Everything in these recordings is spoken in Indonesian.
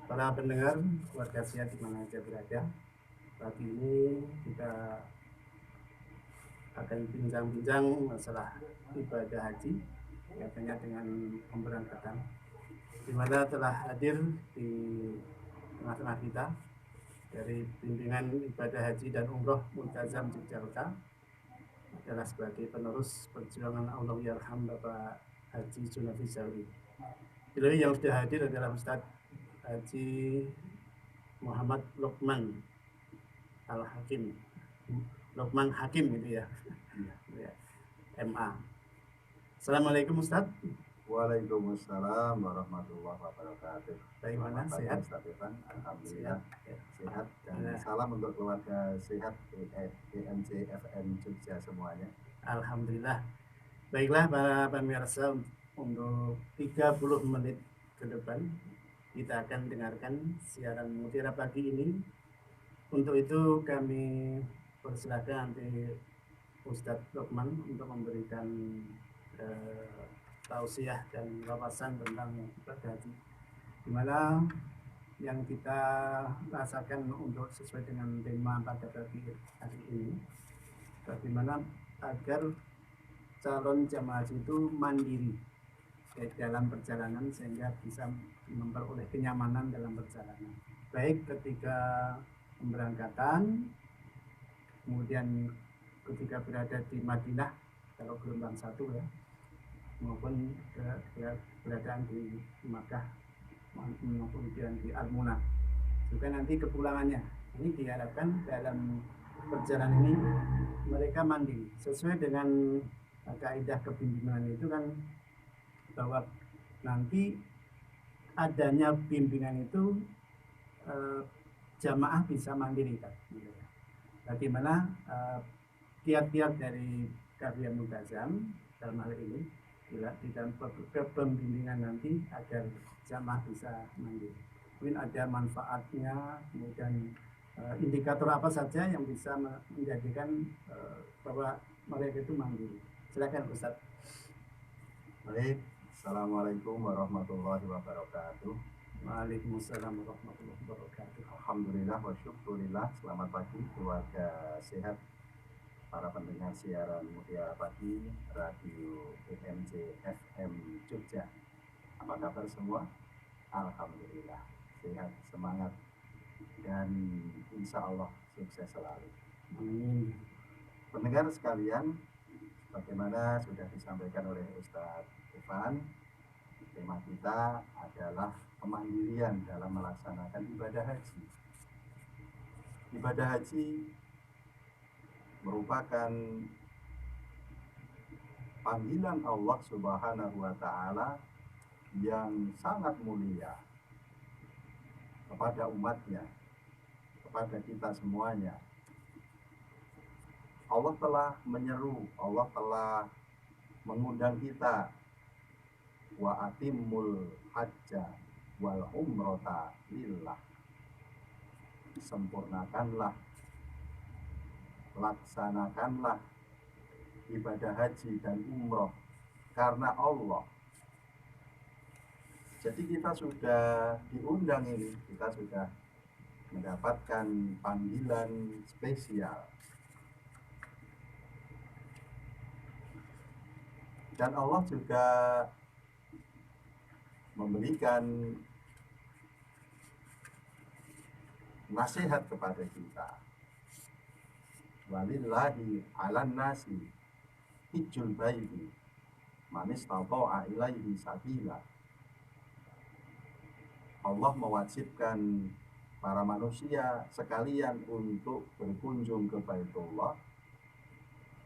Para pendengar, warga sehat di mana saja berada. Pagi ini kita akan bincang-bincang masalah ibadah haji, kaitannya dengan pemberangkatan, di mana telah hadir di tengah-tengah kita dari bimbingan ibadah haji dan umroh Multazam Yogyakarta, adalah sebagai penerus perjuangan Allah Yarham Bapak Haji Junafi Zawi. Beliau yang sudah hadir adalah Ustadz Haji Muhammad Lokman Al-Hakim, Lokman Hakim gitu ya, MA. Assalamualaikum Ustaz. Waalaikumsalam warahmatullahi wabarakatuh. Bagaimana, Selamat pagi sehat? Ustaz Irfan. Alhamdulillah sehat dan Ya. salam untuk keluarga sehat EMC FM Jogja semuanya. Alhamdulillah. Baiklah para pemirsa, untuk 30 menit ke depan kita akan dengarkan siaran Mutiara Pagi ini. Untuk itu kami persilakan nanti Ustadz Lokman untuk memberikan tausiah dan wawasan tentang ibadah haji, di mana yang kita rasakan untuk sesuai dengan tema pada pagi hari ini, bagaimana agar calon jamaah haji itu mandiri dalam perjalanan sehingga bisa memperoleh kenyamanan dalam perjalanan, baik ketika pemberangkatan, kemudian ketika berada di Madinah kalau gelombang 1 ya, maupun keberadaan di Makkah maupun kemudian di Al-Munah, juga nanti kepulangannya. Ini diharapkan dalam perjalanan ini mereka mandiri sesuai dengan kaidah kebimbingan itu kan, bahwa nanti adanya bimbingan itu jamaah bisa mandiri kan. Bagaimana kiat-kiat dari Karya Multazam dalam hal ini di dalam pembimbingan nanti agar jamaah bisa mandiri. Mungkin ada manfaatnya, kemudian indikator apa saja yang bisa menjadikan bahwa mereka itu mandiri. Silakan Ustaz. Baik, Assalamualaikum warahmatullahi wabarakatuh. Waalaikumsalam warahmatullahi wabarakatuh. Alhamdulillah wa syukurillah. Selamat pagi keluarga sehat, para pendengar siaran Mutiara Pagi Radio EMC FM Jogja. Apa kabar semua? Alhamdulillah sehat, semangat, dan insya Allah sukses selalu. Pendengar sekalian, bagaimana sudah disampaikan oleh Ustadz Irfan, tema kita adalah kemandirian dalam melaksanakan ibadah haji. Ibadah haji merupakan panggilan Allah Subhanahu wa Ta'ala yang sangat mulia kepada umatnya, kepada kita semuanya. Allah telah menyeru, Allah telah mengundang kita, wa atimmul hajja wal umrota lillah. Sempurnakanlah, laksanakanlah ibadah haji dan umroh karena Allah. Jadi kita sudah diundang ini, kita sudah mendapatkan panggilan spesial. Dan Allah juga memberikan nasihat kepada kita. Walillahi 'alan nasi hijjul baiti man istata'a ilaihi sabila. Allah mewajibkan para manusia sekalian untuk berkunjung ke Baitullah,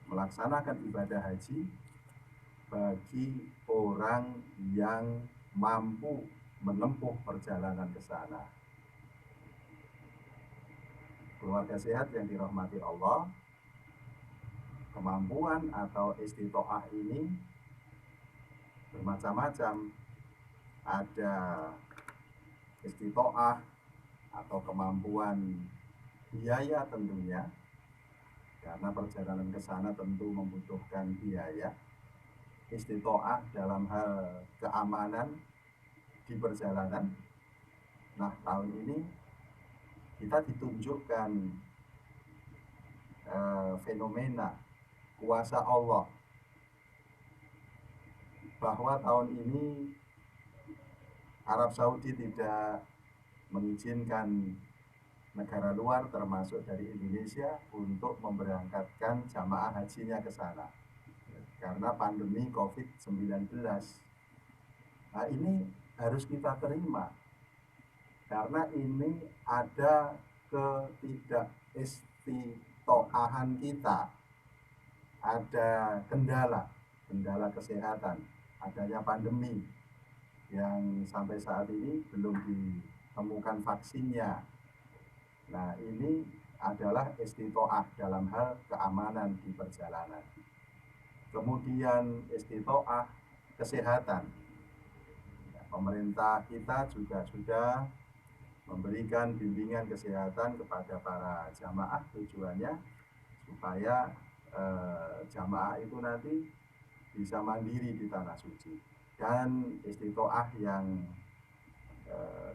melaksanakan ibadah haji bagi orang yang mampu menempuh perjalanan ke sana. Keluarga sehat yang dirahmati Allah, kemampuan atau istitoah ini bermacam-macam. Ada istitoah atau kemampuan biaya tentunya, karena perjalanan ke sana tentu membutuhkan biaya. Istitoah dalam hal keamanan di perjalanan, Nah, tahun ini kita ditunjukkan fenomena kuasa Allah, bahwa tahun ini Arab Saudi tidak mengizinkan negara luar termasuk dari Indonesia untuk memberangkatkan jamaah hajinya ke sana karena pandemi COVID-19. Nah, ini harus kita terima karena ini ada ketidakistiqoahan kita, ada kendala kesehatan, adanya pandemi yang sampai saat ini belum ditemukan vaksinnya. Nah, ini adalah istiqoah dalam hal keamanan di perjalanan. Kemudian istiqoah kesehatan. Pemerintah kita juga sudah memberikan bimbingan kesehatan kepada para jamaah, tujuannya supaya jamaah itu nanti bisa mandiri di tanah suci. Dan istiqoah yang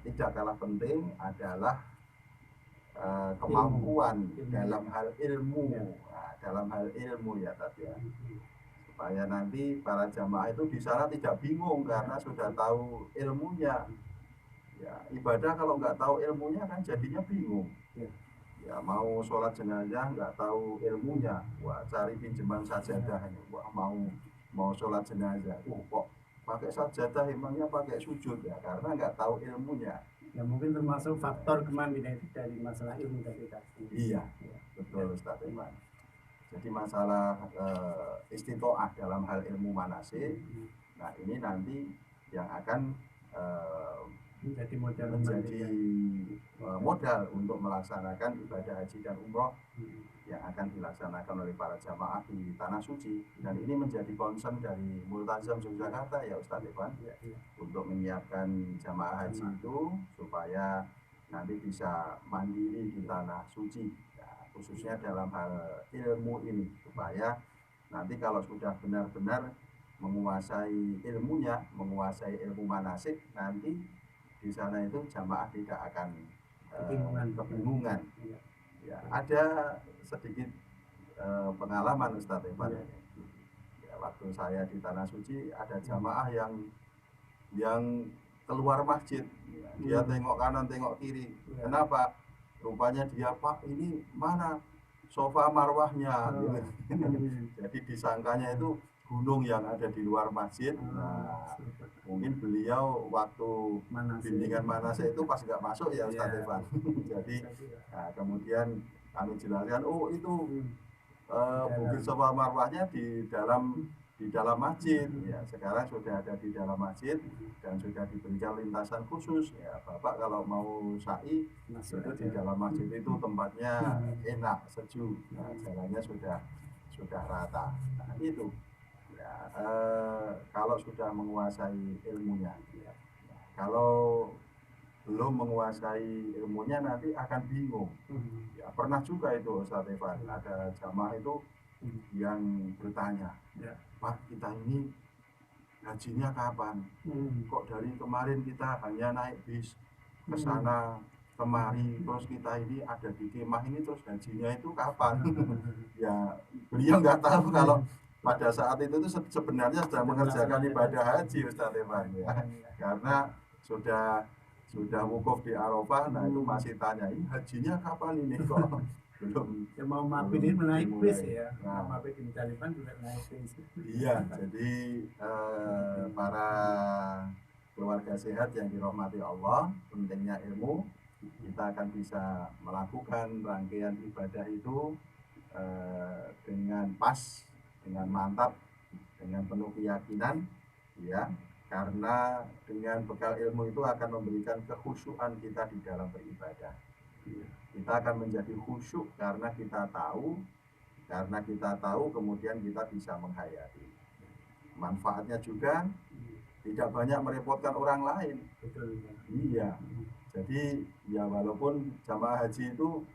tidak kalah penting adalah kemampuan dalam hal ilmu. Nah, dalam hal ilmu ya tadi ya, supaya nanti para jamaah itu di sana tidak bingung karena sudah tahu ilmunya. Ya, ibadah kalau nggak tahu ilmunya kan jadinya bingung. Ya, mau sholat jenazah nggak tahu ilmunya, wah cari pinjaman sajadah ini, wah mau sholat jenazah, kok pakai sajadah emangnya pakai sujud ya, karena nggak tahu ilmunya. Ya mungkin termasuk faktor kemandirian itu dari masalah ilmu tadi. Iya, betul Ustaz Iman. Jadi masalah istiqoah dalam hal ilmu manasik, nah ini nanti yang akan menjadi modal modal untuk melaksanakan ibadah haji dan umroh yang akan dilaksanakan oleh para jamaah di tanah suci. Dan ini menjadi concern dari Multazam Yogyakarta ya Ustaz Ivan, untuk menyiapkan jamaah haji itu supaya nanti bisa mandiri di tanah suci, ya, khususnya dalam hal ilmu ini, supaya nanti kalau sudah benar-benar menguasai ilmunya, menguasai ilmu manasik, nanti di sana itu jamaah tidak akan kebingungan. Ya, ada sedikit pengalaman Ustaz Ivan. Ya, waktu saya di tanah suci ada jamaah yang keluar masjid, dia tengok kanan tengok kiri. Kenapa? Rupanya dia, Pak, ini mana sofa marwahnya? Jadi disangkanya itu gunung yang ada di luar masjid. Nah, mungkin beliau waktu bimbingan manasik itu pas nggak masuk ya Ustaz Evan. Jadi nah, kemudian kami jelaskan, oh itu bukit sofa marwahnya di dalam masjid. Ya, sekarang sudah ada di dalam masjid dan sudah diberikan lintasan khusus. Ya, Bapak kalau mau sa'i itu di dalam masjid itu tempatnya enak, sejuk. Nah, jalannya sudah rata. Nah, itu. Ya, kalau sudah menguasai ilmunya. Ya. Kalau belum menguasai ilmunya nanti akan bingung. Ya, pernah juga itu Ustaz Evan, ada jamaah itu yang bertanya, Pak, kita ini hajinya kapan? Kok dari kemarin kita hanya naik bis ke sana kemari, terus kita ini ada di kemah ini, terus hajinya itu kapan? Ya, beliau nggak tahu kalau pada saat itu tuh sebenarnya sudah mengerjakan ibadah haji Ustaz Evan, ya. Karena sudah wukuf di Arafah, nah itu masih tanya, ini hajinya kapan ini kok belum ya, mau mabit ini naik bis ya. Nah, mabit di Taliban juga naik bis. Iya, jadi para keluarga sehat yang dirahmati Allah, pentingnya ilmu, kita akan bisa melakukan rangkaian ibadah itu dengan pas, dengan mantap, dengan penuh keyakinan, ya, karena dengan bekal ilmu itu akan memberikan kekhusyuan kita di dalam beribadah. Kita akan menjadi khusyuk karena kita tahu kemudian kita bisa menghayati. Manfaatnya juga tidak banyak merepotkan orang lain. Betul. Iya. Jadi ya walaupun jamaah haji itu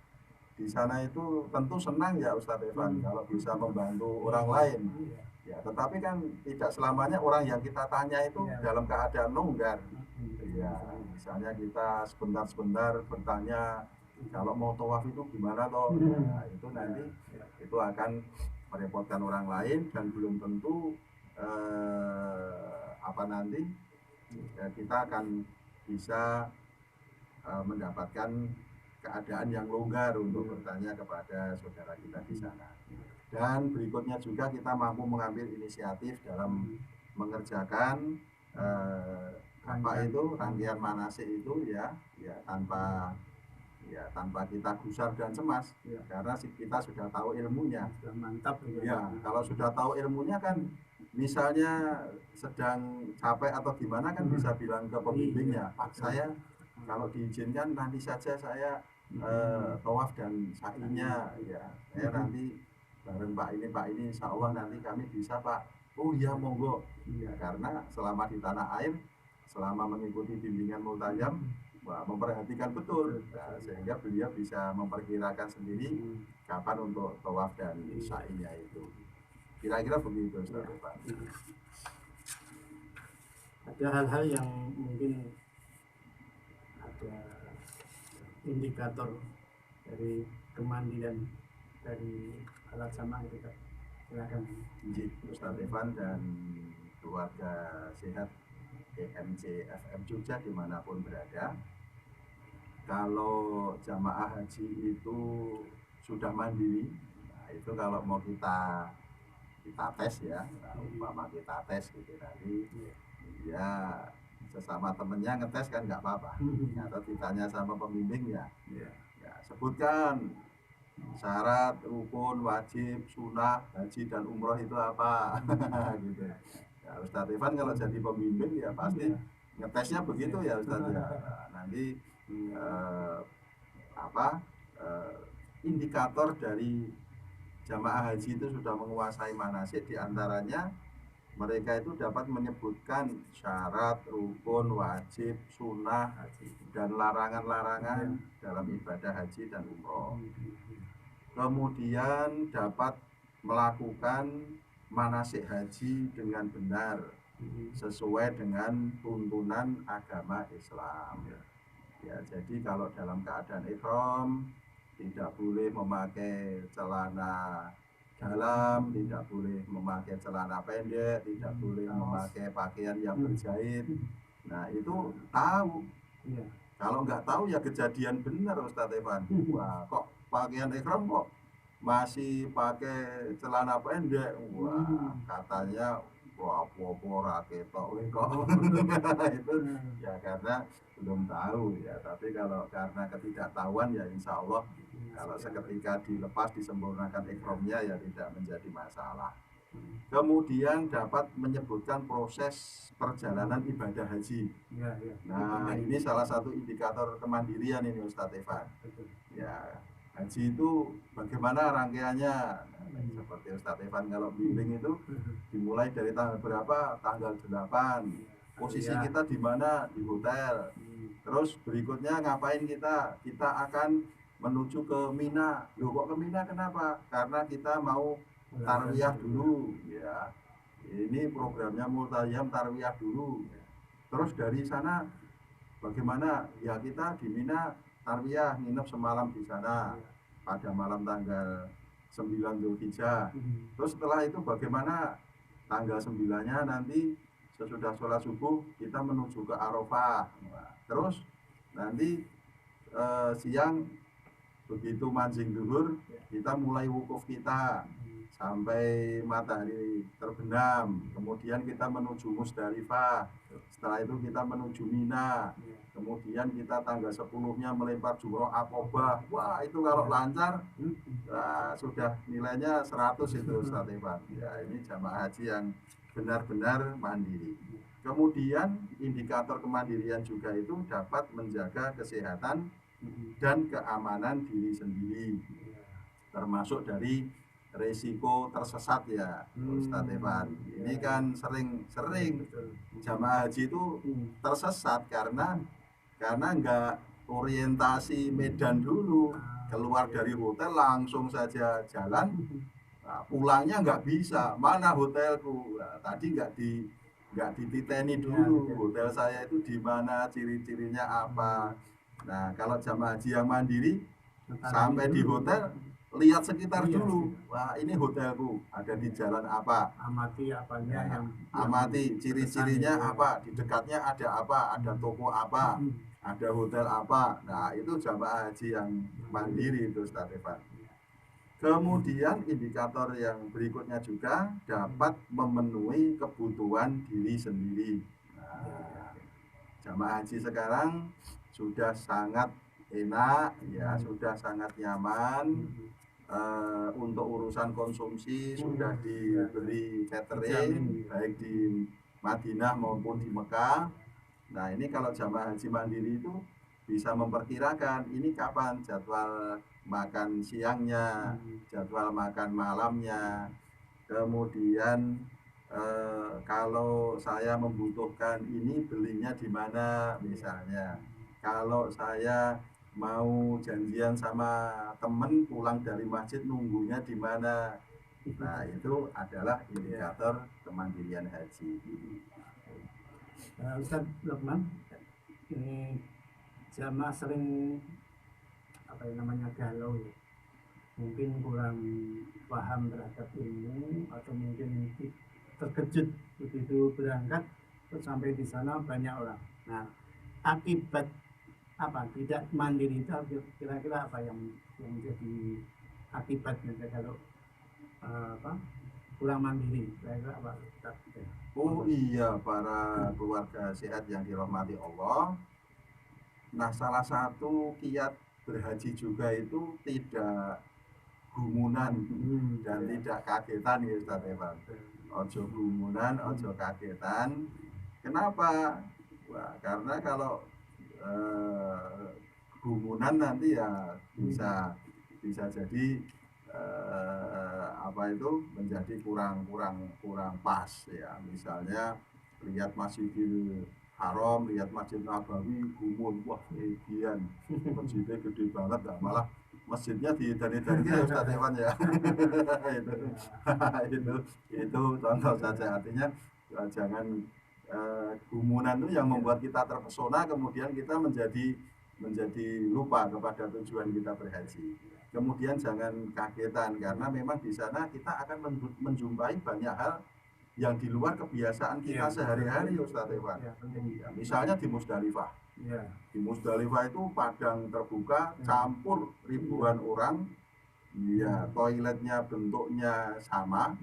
di sana itu tentu senang ya Ustadz Evan kalau bisa membantu orang lain. Ya, tetapi kan tidak selamanya orang yang kita tanya itu dalam keadaan longgar. Ya, Misalnya kita sebentar-sebentar bertanya kalau mau tawaf itu gimana toh? Nah, itu nanti itu akan merepotkan orang lain dan belum tentu nanti kita akan bisa mendapatkan keadaan yang longgar untuk bertanya kepada saudara kita di sana. Dan berikutnya juga kita mampu mengambil inisiatif dalam mengerjakan rangkaian manasik itu ya tanpa kita gusar dan cemas karena kita sudah tahu ilmunya. Sudah mantap ya. Kalau sudah tahu ilmunya kan misalnya sedang capek atau gimana kan bisa bilang ke pembimbingnya, Pak, saya kalau diizinkan nanti saja saya tawaf dan sa'inya ya, saya nanti bareng Pak ini insya Allah nanti kami bisa Pak. Oh iya monggo ya, karena selama di tanah air, selama mengikuti bimbingan multajam, memperhatikan betul sehingga beliau bisa memperkirakan sendiri kapan untuk tawaf dan sa'inya itu. Kira-kira begitu Ustaz Pak. Ada hal-hal yang mungkin ada indikator dari kemandiran dari alat jamaah itu, silakan. Ustaz Evan dan keluarga sehat EMC FM Jogja dimanapun berada, kalau jamaah haji itu sudah mandiri, nah itu kalau mau kita tes ya, umpama kita tes gitu nanti ya sesama temennya ngetes kan nggak apa-apa, atau ditanya sama pembimbing ya sebutkan syarat, rukun, wajib, sunnah, haji dan umroh itu apa gitu. Ya, Ustadz Evan kalau jadi pembimbing ya pasti ngetesnya begitu ya Ustadz ya. Nanti indikator dari jamaah haji itu sudah menguasai manasik, diantaranya mereka itu dapat menyebutkan syarat, rukun, wajib, sunnah, dan larangan-larangan dalam ibadah haji dan umroh. Kemudian dapat melakukan manasik haji dengan benar sesuai dengan tuntunan agama Islam. Ya, jadi kalau dalam keadaan ihram tidak boleh memakai celana dalam, tidak boleh memakai celana pendek, tidak boleh memakai pakaian yang berjahit. Nah itu tahu. Kalau nggak tahu ya kejadian benar Ustadz Evan. Wah kok pakaian ihram kok masih pakai celana pendek. Wah katanya apa-apa raketok itu ya karena belum tahu ya. Tapi kalau karena ketidaktahuan ya insya Allah kalau seketika dilepas disempurnakan ihramnya ya tidak menjadi masalah. Kemudian dapat menyebutkan proses perjalanan ibadah haji. Nah ini salah satu indikator kemandirian ini Ustadz Evan. Ya haji itu bagaimana rangkaiannya? Seperti Ustadz Evan kalau bimbing itu dimulai dari tanggal berapa? Tanggal 8. Posisi kita di mana? Di hotel. Terus berikutnya ngapain kita? Kita akan menuju ke Mina. Loh kok ke Mina kenapa? Karena kita mau tarwiyah dulu ya. Ini programnya multajam tarwiyah dulu. Terus dari sana bagaimana? Ya kita di Mina tarwiyah, nginep semalam di sana pada malam tanggal 9 Dzulhijjah. Terus setelah itu bagaimana? Tanggal 9-nya nanti sesudah sholat subuh kita menuju ke Arafah. Terus nanti siang begitu mancing duhur kita mulai wukuf kita sampai matahari terbenam, kemudian kita menuju Musdalifah, setelah itu kita menuju Mina, kemudian kita tanggal 10-nya melempar jumroh Aqobah. Wah itu kalau lancar sudah nilainya 100 itu Ustaz Evan. Ya ini jamaah haji yang benar-benar mandiri. Kemudian indikator kemandirian juga itu dapat menjaga kesehatan dan keamanan diri sendiri, termasuk dari resiko tersesat ya Ustadz Evan. Ini kan sering jamaah haji itu tersesat karena nggak orientasi medan dulu, keluar dari hotel langsung saja jalan. Nah, pulangnya nggak bisa, mana hotelku? Nah, tadi nggak nggak dititeni Iya, dulu iya. hotel saya itu di mana, ciri-cirinya apa. Nah, kalau jamaah haji yang mandiri Mentalami sampai di dulu. hotel lihat sekitar Iya, dulu. sekitar. Wah, ini hotelku, ada di jalan apa. Amati apanya Nah, yang amati berkesan ciri-cirinya itu. apa, di dekatnya ada apa, ada toko apa, ada hotel apa. Nah, itu jamaah haji yang mandiri itu Ustaz Evan. Kemudian indikator yang berikutnya juga dapat memenuhi kebutuhan diri sendiri. Nah, jamaah haji sekarang sudah sangat enak, ya sudah sangat nyaman. Untuk urusan konsumsi sudah diberi catering baik di Madinah maupun di Mekah. Nah, ini kalau jamaah haji mandiri itu bisa memperkirakan ini kapan jadwal makan siangnya, jadwal makan malamnya. Kemudian kalau saya membutuhkan ini belinya di mana misalnya. Kalau saya mau janjian sama temen pulang dari masjid nunggunya di mana. Nah, itu adalah indikator kemandirian haji. Ustaz Lukman, ini jamaah sering apa yang namanya galau ya. Mungkin kurang paham terhadap ilmu atau mungkin terkejut begitu berangkat terus sampai di sana banyak orang. Nah, akibat apa tidak mandiri itu kira-kira apa yang menjadi akibatnya kalau apa kurang mandiri kira-kira apa? Oh iya, para keluarga sehat yang dirahmati Allah. Nah, salah satu kiat berhaji juga itu tidak gumunan dan tidak kagetan ya Ustaz Evan. Ojo gumunan, ojo kagetan. Kenapa? Wah, karena kalau gumunan nanti ya bisa jadi apa itu menjadi kurang pas ya. Misalnya lihat Masjidil Haram, lihat Masjid Nabawi gumun, wah egian masjidnya gede banget, nah, malah masjidnya di dari ya Ustaz Ewan ya. itu contoh saja, artinya jangan gumunan itu yang membuat kita terpesona kemudian kita menjadi lupa kepada tujuan kita berhaji. Kemudian jangan kagetan karena memang di sana kita akan menjumpai banyak hal yang di luar kebiasaan kita sehari-hari Ustaz Ewan. Ya, misalnya di Musdalifah. Di Musdalifah itu padang terbuka campur ribuan orang. Ya, toiletnya bentuknya sama,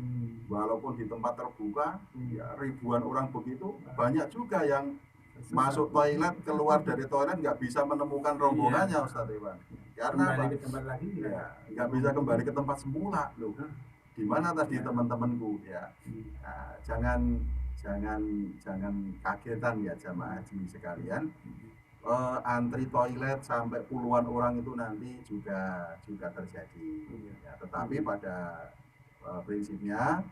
walaupun di tempat terbuka, ya ribuan orang begitu, banyak juga yang masuk toilet, keluar dari toilet nggak bisa menemukan rombongannya Ustaz Iwan. Karena apa? Ya, nggak bisa kembali ke tempat semula loh. Di mana tadi teman-temanku ya? Nah, jangan kagetan ya jamaah haji sekalian. Antri toilet sampai puluhan orang itu nanti juga terjadi. Ya, tetapi pada prinsipnya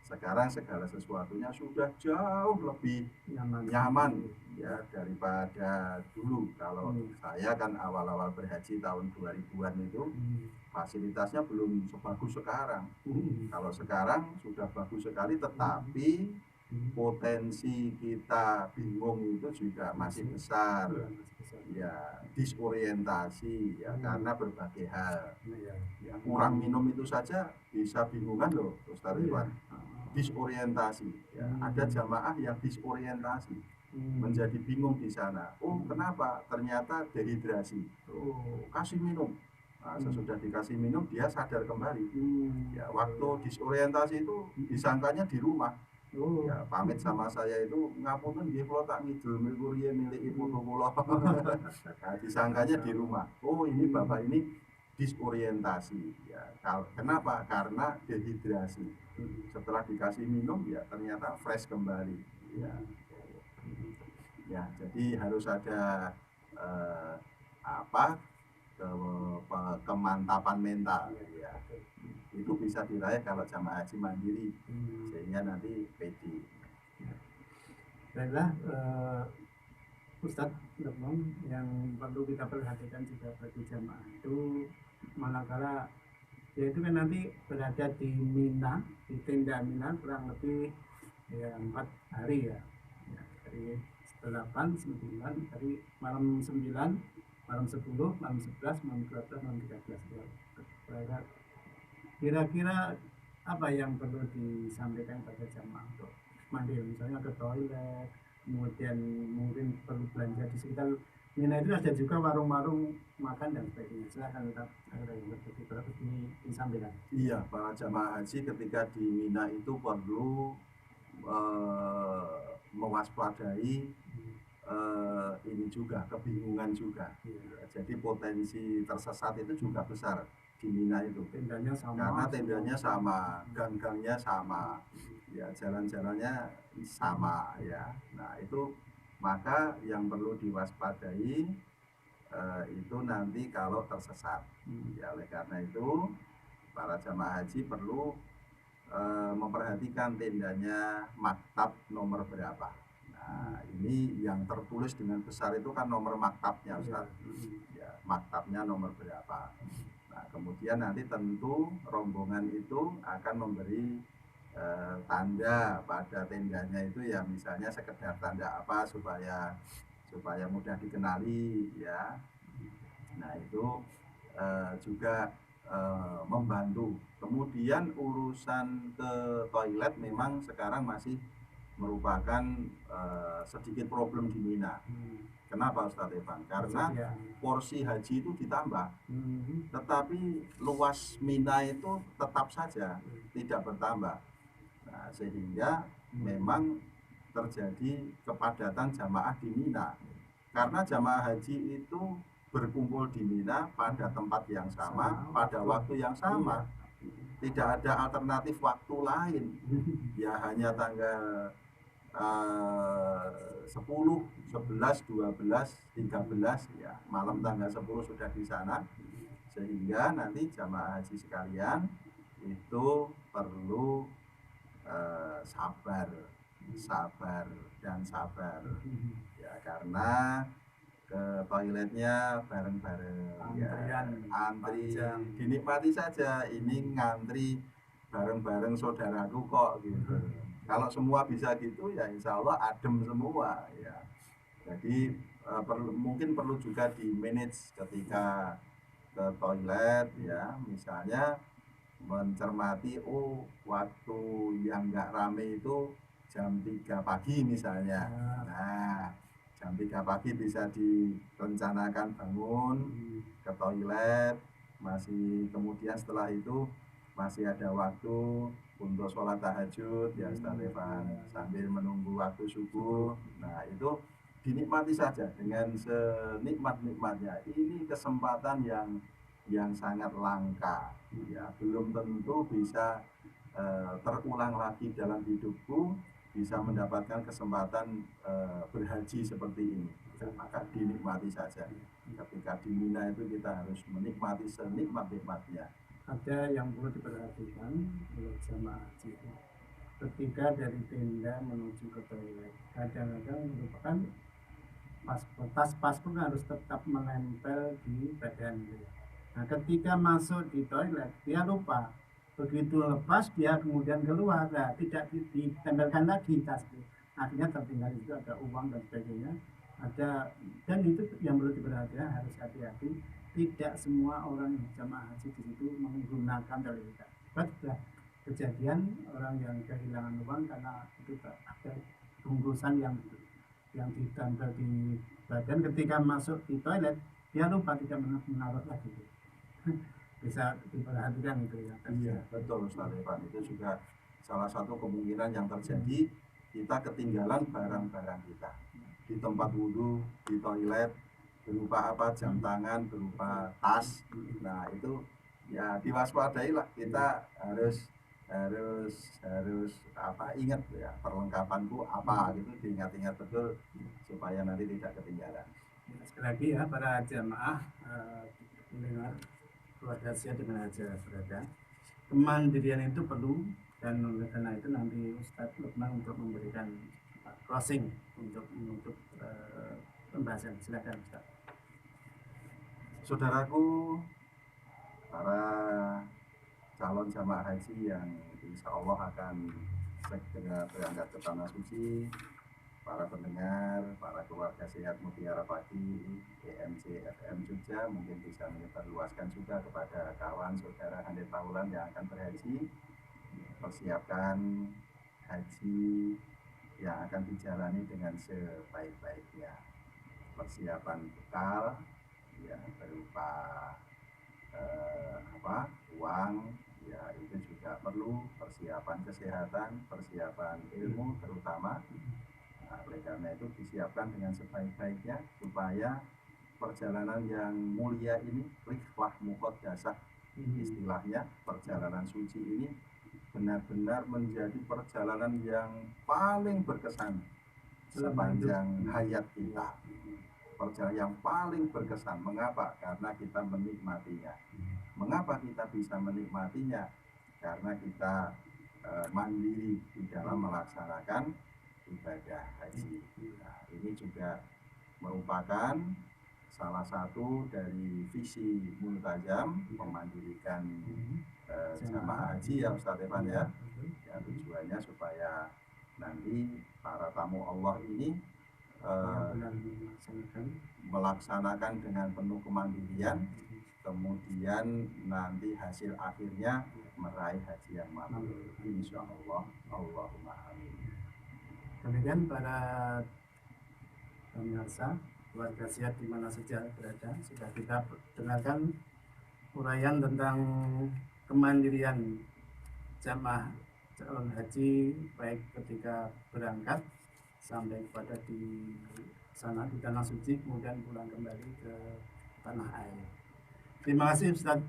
sekarang segala sesuatunya sudah jauh lebih nyaman ya daripada dulu. Kalau saya kan awal-awal berhaji tahun 2000-an itu fasilitasnya belum sebagus sekarang. Kalau sekarang sudah bagus sekali, tetapi potensi kita bingung itu juga masih besar ya, disorientasi ya karena berbagai hal ya, kurang minum itu saja bisa bingungan loh Ustaz Iwan. Disorientasi ya, ada jamaah yang disorientasi menjadi bingung di sana. Oh, kenapa? Ternyata dehidrasi. Oh, kasih minum. Nah, sesudah dikasih minum dia sadar kembali. Ya, waktu disorientasi itu disangkanya di rumah. Ya, pamit sama saya itu ngapunten nggih kula tak ngidul mriku riyen miliki putu kula. Nah, disangkanya di rumah. Oh, ini Bapak ini disorientasi. Ya, kenapa? Karena dehidrasi. Setelah dikasih minum ya ternyata fresh kembali. Ya. Ya, jadi harus ada kemantapan mental ya. Itu bisa diraih kalau jamaah haji mandiri sehingga nanti pede. Baiklah Ustadz Lukman, yang perlu kita perhatikan juga bagi jamaah itu manakala yaitu kan nanti berada di Mina, di tenda Mina kurang lebih ya 4 hari ya. Ya, dari 8, 9, dari malam 9, malam 10, malam 11, malam 12, malam 13 ya. Kira-kira apa yang perlu disampaikan pada jamaah untuk mandi, misalnya ke toilet, kemudian mungkin perlu belanja di sekitar Mina itu ada juga warung-warung makan dan sebagainya. Silakan Ustaz, ada yang berarti ini disampaikan. Iya, para jamaah haji ketika di Mina itu perlu mewaspadai ini juga, kebingungan juga. Jadi potensi tersesat itu juga besar di Mina itu. Tendanya sama. Karena tendanya sama, gang-gangnya sama, ya jalan-jalannya sama ya. Nah itu maka yang perlu diwaspadai itu nanti kalau tersesat. Ya oleh karena itu para jamaah haji perlu memperhatikan tendanya maktab nomor berapa. Nah ini yang tertulis dengan besar itu kan nomor maktabnya Ustaz. Ya, maktabnya nomor berapa. Nah kemudian nanti tentu rombongan itu akan memberi tanda pada tendanya itu ya, misalnya sekedar tanda apa supaya mudah dikenali ya. Nah itu juga membantu. Kemudian urusan ke toilet memang sekarang masih merupakan sedikit problem di Mina. Kenapa Ustaz Evan? Karena porsi haji itu ditambah, tetapi luas Mina itu tetap saja tidak bertambah. Nah, sehingga memang terjadi kepadatan jamaah di Mina. Karena jamaah haji itu berkumpul di Mina pada tempat yang sama, pada waktu yang sama. Tidak ada alternatif waktu lain. Ya hanya tanggal 10, 11, 12, 13 ya, malam tanggal 10 sudah di sana. Sehingga nanti jamaah haji sekalian itu perlu sabar dan sabar ya, karena ke toiletnya bareng-bareng ya, antri dinikmati saja, ini ngantri bareng-bareng saudaraku kok gitu. Kalau semua bisa gitu ya insya Allah adem semua ya. Jadi mungkin perlu juga di manage ketika ke toilet ya, misalnya mencermati waktu yang nggak rame itu jam 3 pagi misalnya. Nah jam 3 pagi bisa direncanakan bangun ke toilet, masih kemudian setelah itu masih ada waktu untuk sholat tahajud ya Ustaz Evan, sambil menunggu waktu subuh. Nah itu dinikmati saja dengan senikmat-nikmatnya. Ini kesempatan yang sangat langka ya, belum tentu bisa terulang lagi dalam hidupku, bisa mendapatkan kesempatan berhaji seperti ini. Maka dinikmati saja. Ketika di Mina itu kita harus menikmati senikmat-nikmatnya. Ada yang perlu diperhatikan oleh jamaah haji, ketika dari tenda menuju ke toilet, kadang-kadang merupakan paspor harus tetap menempel di badan. Nah ketika masuk di toilet dia lupa, begitu lepas dia kemudian keluar, nah, tidak ditempelkan lagi tas, akhirnya tertinggal itu ada uang dan sebagainya. Dan itu yang perlu diperhatikan, harus hati-hati. Tidak semua orang jamaah haji di situ menggunakan toilet. Sudah kejadian orang yang kehilangan uang karena itu ada bungkusan yang ditempel di badan, ketika masuk di toilet dia lupa tidak menaruh lagi. Bisa diperhatikan itu ya. Iya betul Ustaz Evan, itu juga salah satu kemungkinan yang terjadi, kita ketinggalan barang-barang kita di tempat wudhu, di toilet, berupa apa, jam tangan, berupa tas. Nah itu ya diwaspadai lah, kita harus apa, ingat ya perlengkapanku apa gitu, diingat-ingat betul supaya nanti tidak ketinggalan. Sekali lagi ya para jamaah mendengar keluarga saya dengan aja berada, kemandirian itu perlu, dan oleh karena itu nanti Ustadz Lukman untuk memberikan closing untuk pembahasan. Silakan Ustadz. Saudaraku, para calon jamaah haji yang insya Allah akan segera berangkat ke Tanah Suci, para pendengar, para keluarga sehat Mutiara Pagi EMC FM Jogja mungkin bisa menyebarluaskan juga kepada kawan saudara Handai Taulan yang akan berhaji. Persiapkan haji yang akan dijalani dengan sebaik-baiknya. Persiapan bekal ya berupa uang ya, itu juga perlu persiapan kesehatan, persiapan ilmu terutama. Nah, oleh karena itu disiapkan dengan sebaik-baiknya supaya perjalanan yang mulia ini, rihlah muqaddasah istilahnya, perjalanan suci ini benar-benar menjadi perjalanan yang paling berkesan sepanjang hayat kita. Perjalanan yang paling berkesan. Mengapa? Karena kita menikmatinya. Mengapa kita bisa menikmatinya? Karena kita mandiri di dalam melaksanakan ibadah haji. Nah, ini juga merupakan salah satu dari visi Multazam memandirikan jamaah haji ya Ustaz Evan ya. Ya, tujuannya supaya nanti para tamu Allah ini melaksanakan dengan penuh kemandirian, kemudian nanti hasil akhirnya meraih haji yang mabrur insyaallah. Allahumma amin. Demikian para pemirsa keluarga sehat di mana saja berada, sudah kita dengarkan uraian tentang kemandirian jamaah calon haji baik ketika berangkat sampai kepada di sana di Tanah Suci, kemudian pulang kembali ke tanah air. Terima kasih Ustaz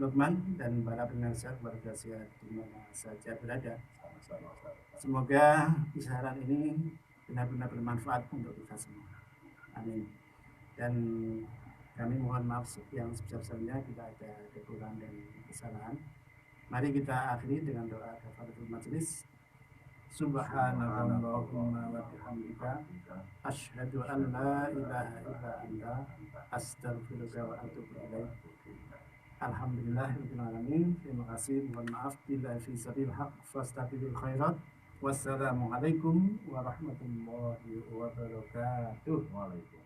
Lukman dan para pemirsa keluarga sehat di mana saja berada. Semoga siaran ini benar-benar bermanfaat untuk kita semua. Amin. Dan kami mohon maaf yang sebesar-besarnya bila ada kekurangan dan kesalahan. Mari kita akhiri dengan doa kafaratul majelis. Subhanallahumma wa bihamdika asyhadu an la ilaha illa anta astaghfiruka wa atubu ilaik. Alhamdulillahirabbil alamin. Terima kasih, mohon maaf bila fi sabil haq fastabiqul khairat. Wassalamualaikum warahmatullahi wabarakatuh. Waalaikumsalam.